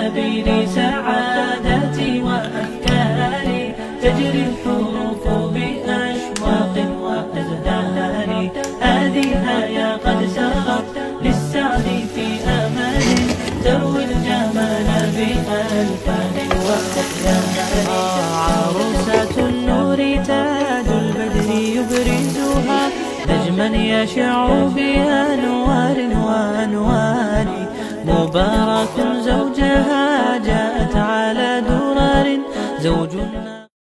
سبيل سعادتي وأفكاري، تجري الحروف بأشواق وأزهار، هذه يا قد سرت للسعد في أمل، تروي الجمال بألفان وأحيان. عروسة النور تاج البدر يبرزها، نجما يشع بأنوار وأنوار، مبارك زوجها جاءت على درر زوج